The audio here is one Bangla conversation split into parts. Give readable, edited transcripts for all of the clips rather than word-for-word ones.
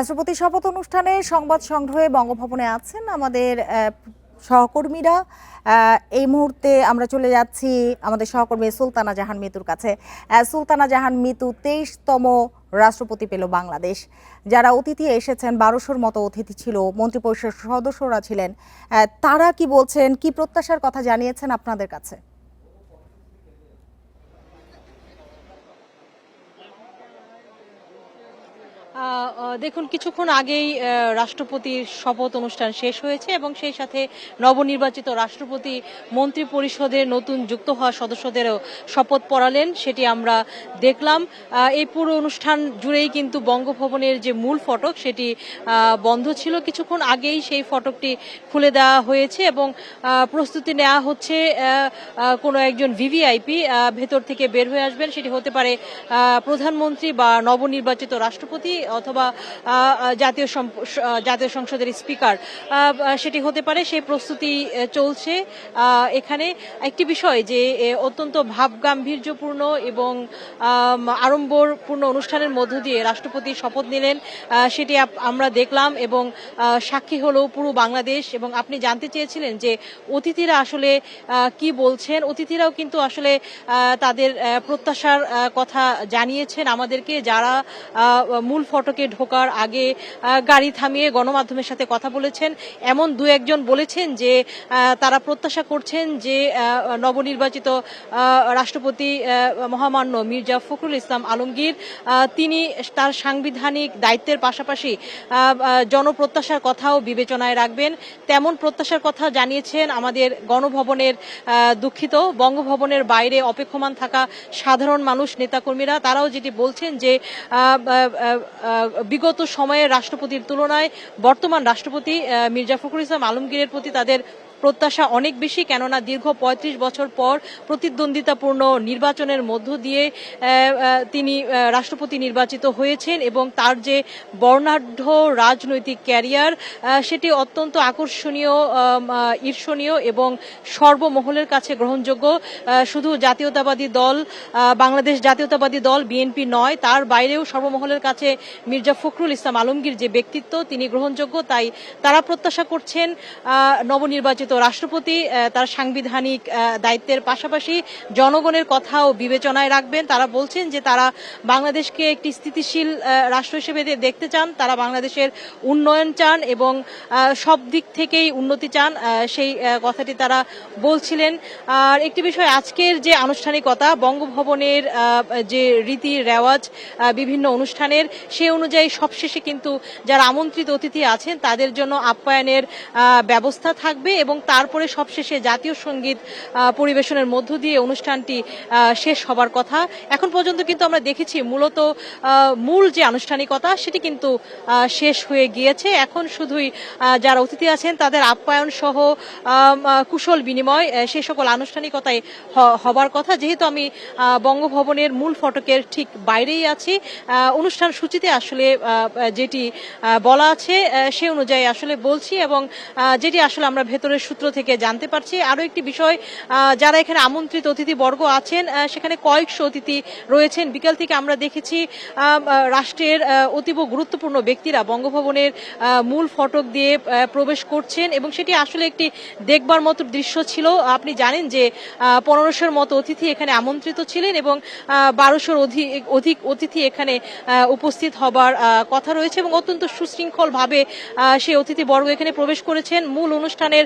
রাষ্ট্রপতি শপথ অনুষ্ঠানে সংবাদ সংগ্রহে বঙ্গভবনে আছেন আমাদের সহকর্মীরা। এই মুহূর্তে আমরা চলে যাচ্ছি আমাদের সহকর্মী সুলতানা জাহান মিতুর কাছে। সুলতানা জাহান মিতু, 23তম রাষ্ট্রপতি পেল বাংলাদেশ। যারা অতিথি এসেছেন, 1200-র মতো অতিথি ছিল, মন্ত্রিপরিষদের সদস্যরা ছিলেন, তারা কি বলছেন, কি প্রত্যাশার কথা জানিয়েছেন আপনাদের কাছে? দেখুন, কিছুক্ষণ আগেই রাষ্ট্রপতির শপথ অনুষ্ঠান শেষ হয়েছে এবং সেই সাথে নবনির্বাচিত রাষ্ট্রপতি মন্ত্রী পরিষদের নতুন যুক্ত হওয়া সদস্যদেরও শপথ পড়ালেন, সেটি আমরা দেখলাম। এই পুরো অনুষ্ঠান জুড়েই কিন্তু বঙ্গভবনের যে মূল ফটক সেটি বন্ধ ছিল। কিছুক্ষণ আগেই সেই ফটকটি খুলে দেওয়া হয়েছে এবং প্রস্তুতি নেওয়া হচ্ছে কোনো একজন ভিভিআইপি ভেতর থেকে বের হয়ে আসবেন। সেটি হতে পারে প্রধানমন্ত্রী বা নবনির্বাচিত রাষ্ট্রপতি অথবা জাতীয় সংসদের স্পিকার, সেটি হতে পারে। সেই প্রস্তুতি চলছে। এখানে একটি বিষয় যে অত্যন্ত ভাবগাম্ভীর্যপূর্ণ এবং আড়ম্বরপূর্ণ অনুষ্ঠানের মধ্য দিয়ে রাষ্ট্রপতি শপথ নিলেন, সেটি আমরা দেখলাম এবং সাক্ষী হলো পুরো বাংলাদেশ। এবং আপনি জানতে চেয়েছিলেন যে অতিথিরা আসলে কি বলছেন। অতিথিরাও কিন্তু আসলে তাদের প্রত্যাশার কথা জানিয়েছেন আমাদেরকে। যারা মূল ফটকে ঢোকার আগে গাড়ি থামিয়ে গণমাধ্যমের সাথে কথা বলেছেন, এমন দু একজন বলেছেন যে তারা প্রত্যাশা করছেন যে নবনির্বাচিত রাষ্ট্রপতি মহামান্য মির্জা ফখরুল ইসলাম আলমগীর তিনি তার সাংবিধানিক দায়িত্বের পাশাপাশি জনপ্রত্যাশার কথাও বিবেচনায় রাখবেন। তেমন প্রত্যাশার কথা জানিয়েছেন আমাদের গণভবনের দুঃখিত বঙ্গভবনের বাইরে অপেক্ষমান থাকা সাধারণ মানুষ, নেতাকর্মীরা। তারাও যেটি বলছেন যে বিগত সময়ের রাষ্ট্রপতির তুলনায় বর্তমান রাষ্ট্রপতি মির্জা ফখরুল ইসলাম আলমগীরের প্রতি তাদের প্রত্যাশা অনেক বেশি। কেননা দীর্ঘ ৩৫ বছর পর প্রতিদ্বন্দ্বিতাপূর্ণ নির্বাচনের মধ্য দিয়ে তিনি রাষ্ট্রপতি নির্বাচিত হয়েছেন এবং তার যে বর্ণাঢ্য রাজনৈতিক ক্যারিয়ার সেটি অত্যন্ত আকর্ষণীয়, ঈর্ষণীয় এবং সর্বমহলের কাছে গ্রহণযোগ্য। শুধু জাতীয়তাবাদী দল, বাংলাদেশ জাতীয়তাবাদী দল বিএনপি নয়, তার বাইরেও সর্বমহলের কাছে মির্জা ফখরুল ইসলাম আলমগীর যে ব্যক্তিত্ব তিনি গ্রহণযোগ্য। তাই তারা প্রত্যাশা করছেন নবনির্বাচিত রাষ্ট্রপতি তার সাংবিধানিক দায়িত্বের পাশাপাশি জনগণের কথাও বিবেচনায় রাখবেন। তারা বলছেন যে তারা বাংলাদেশকে একটি স্থিতিশীল রাষ্ট্র হিসেবে দেখতে চান, তারা বাংলাদেশের উন্নয়ন চান এবং সব দিক থেকেই উন্নতি চান, সেই কথাটি তারা বলছিলেন। আর একটি বিষয়, আজকের যে আনুষ্ঠানিকতা, বঙ্গভবনের যে রীতি রেওয়াজ বিভিন্ন অনুষ্ঠানের, সে অনুযায়ী সবশেষে কিন্তু যারা আমন্ত্রিত অতিথি আছেন তাদের জন্য আপ্যায়নের ব্যবস্থা থাকবে এবং তারপরে সবশেষে জাতীয় সঙ্গীত পরিবেশনের মধ্য দিয়ে অনুষ্ঠানটি শেষ হবার কথা। এখন পর্যন্ত কিন্তু আমরা দেখেছি মূলত মূল যে আনুষ্ঠানিকতা সেটি কিন্তু শেষ হয়ে গিয়েছে। এখন শুধুই যারা অতিথি আছেন তাদের আপ্যায়ন সহ কুশল বিনিময়, সে সকল আনুষ্ঠানিকতায় হবার কথা। যেহেতু আমি বঙ্গভবনের মূল ফটকের ঠিক বাইরেই আছি, অনুষ্ঠান সূচিতে আসলে যেটি বলা আছে সে অনুযায়ী আসলে বলছি এবং যেটি আসলে আমরা ভেতরের সূত্র থেকে জানতে পারছি। আরো একটি বিষয়, যারা এখানে আমন্ত্রিত অতিথি বর্গ আছেন সেখানে কয়েকশো অতিথি রয়েছেন। বিকাল থেকে আমরা দেখেছি রাষ্ট্রের অতীব গুরুত্বপূর্ণ ব্যক্তিরা বঙ্গভবনের মূল ফটক দিয়ে প্রবেশ করছেন এবং সেটি আসলে একটি দেখবার মতো দৃশ্য ছিল। আপনি জানেন যে 1500-র মতো অতিথি এখানে আমন্ত্রিত ছিলেন এবং 1200-র অধিক অতিথি এখানে উপস্থিত হবার কথা রয়েছে এবং অত্যন্ত সুশৃঙ্খল ভাবে সেই অতিথিবর্গ এখানে প্রবেশ করেছেন। মূল অনুষ্ঠানের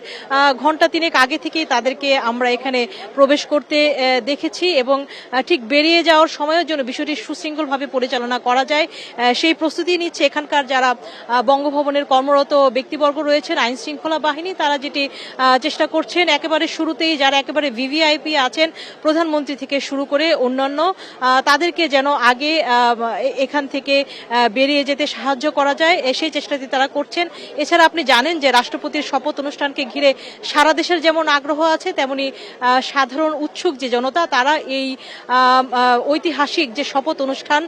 ঘন্টা তিনেক আগে থেকেই তাদেরকে আমরা এখানে প্রবেশ করতে দেখেছি এবং ঠিক বেরিয়ে যাওয়ার সময়ের জন্য বিষয়টি সুশৃঙ্খলভাবে পরিচালনা করা যায় সেই প্রস্তুতি নিচ্ছে এখানকার যারা বঙ্গভবনের কর্মরত ব্যক্তিবর্গ রয়েছেন, আইন শৃঙ্খলা বাহিনী। তারা যেটি চেষ্টা করছেন, একেবারে শুরুতেই যারা একেবারে ভিভিআইপি আছেন প্রধানমন্ত্রী থেকে শুরু করে অন্যান্য, তাদেরকে যেন আগে এখান থেকে বেরিয়ে যেতে সাহায্য করা যায় সেই চেষ্টাটি তারা করছেন। এছাড়া আপনি জানেন যে রাষ্ট্রপতির শপথ অনুষ্ঠানকে ঘিরে সারা দেশের যেমন আগ্রহ আছে তেমনি সাধারণ উৎসুক যে জনতা তারা এই ঐতিহাসিক যে শপথ অনুষ্ঠান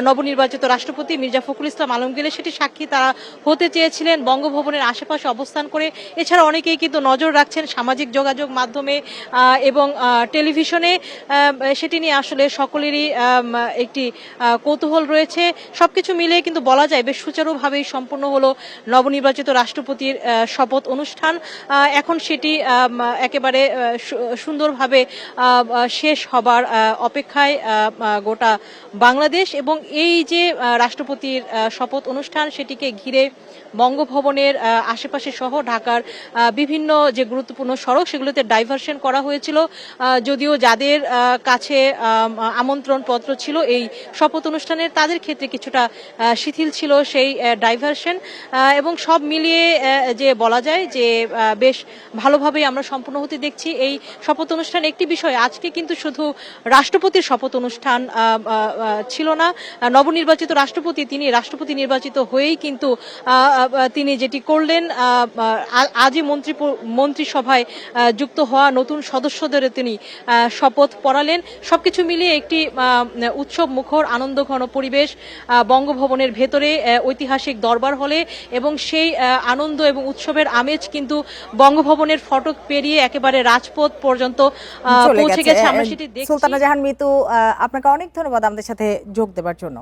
নবনির্বাচিত রাষ্ট্রপতি মির্জা ফখরুল ইসলাম আলমগীরের সেটি সাক্ষী তারা হতে চেয়েছিলেন বঙ্গভবনের আশেপাশে অবস্থান করে। এছাড়া অনেকেই কিন্তু নজর রাখছেন সামাজিক যোগাযোগ মাধ্যমে এবং টেলিভিশনে, সেটি নিয়ে আসলে সকলেরই একটি কৌতূহল রয়েছে। সবকিছু মিলে কিন্তু বলা যায় বেশ সুচারুভাবেই সম্পন্ন হলো নবনির্বাচিত রাষ্ট্রপতির শপথ অনুষ্ঠান। এখন সেটি একেবারে সুন্দরভাবে শেষ হবার অপেক্ষায় গোটা বাংলাদেশ এবং এই যে রাষ্ট্রপতির শপথ অনুষ্ঠান সেটিকে ঘিরে বঙ্গভবনের আশেপাশে সহ ঢাকার বিভিন্ন যে গুরুত্বপূর্ণ সড়ক সেগুলোতে ডাইভারশন করা হয়েছিল, যদিও যাদের কাছে আমন্ত্রণ পত্র ছিল এই শপথ অনুষ্ঠানের তাদের ক্ষেত্রে কিছুটা শিথিল ছিল সেই ডাইভারশন, এবং সব মিলিয়ে যে বলা যায় যে বেশ ভালোভাবেই আমরা সম্পূর্ণ হতে দেখছি এই শপথ অনুষ্ঠান। একটি বিষয়, আজকে কিন্তু শুধু রাষ্ট্রপতির শপথ অনুষ্ঠান ছিল না, নবনির্বাচিত রাষ্ট্রপতি তিনি রাষ্ট্রপতি নির্বাচিত হয়েই কিন্তু তিনি যেটি করলেন আজই মন্ত্রিসভায় যুক্ত হওয়া নতুন সদস্যদের তিনি শপথ পড়ালেন। সবকিছু মিলিয়ে একটি উৎসব মুখর আনন্দঘন পরিবেশ বঙ্গভবনের ভেতরে ঐতিহাসিক দরবার হলে, এবং সেই আনন্দ এবং উৎসবের আমেজ কিন্তু বঙ্গভবনের ফটক পেরিয়ে একেবারে রাজপথ পর্যন্ত পৌঁছে গেছে। আমরা সেটি দেখছি। সুলতানা জাহান মিতু, আপনাকে অনেক ধন্যবাদ আমাদের সাথে যোগ দেওয়ার জন্য।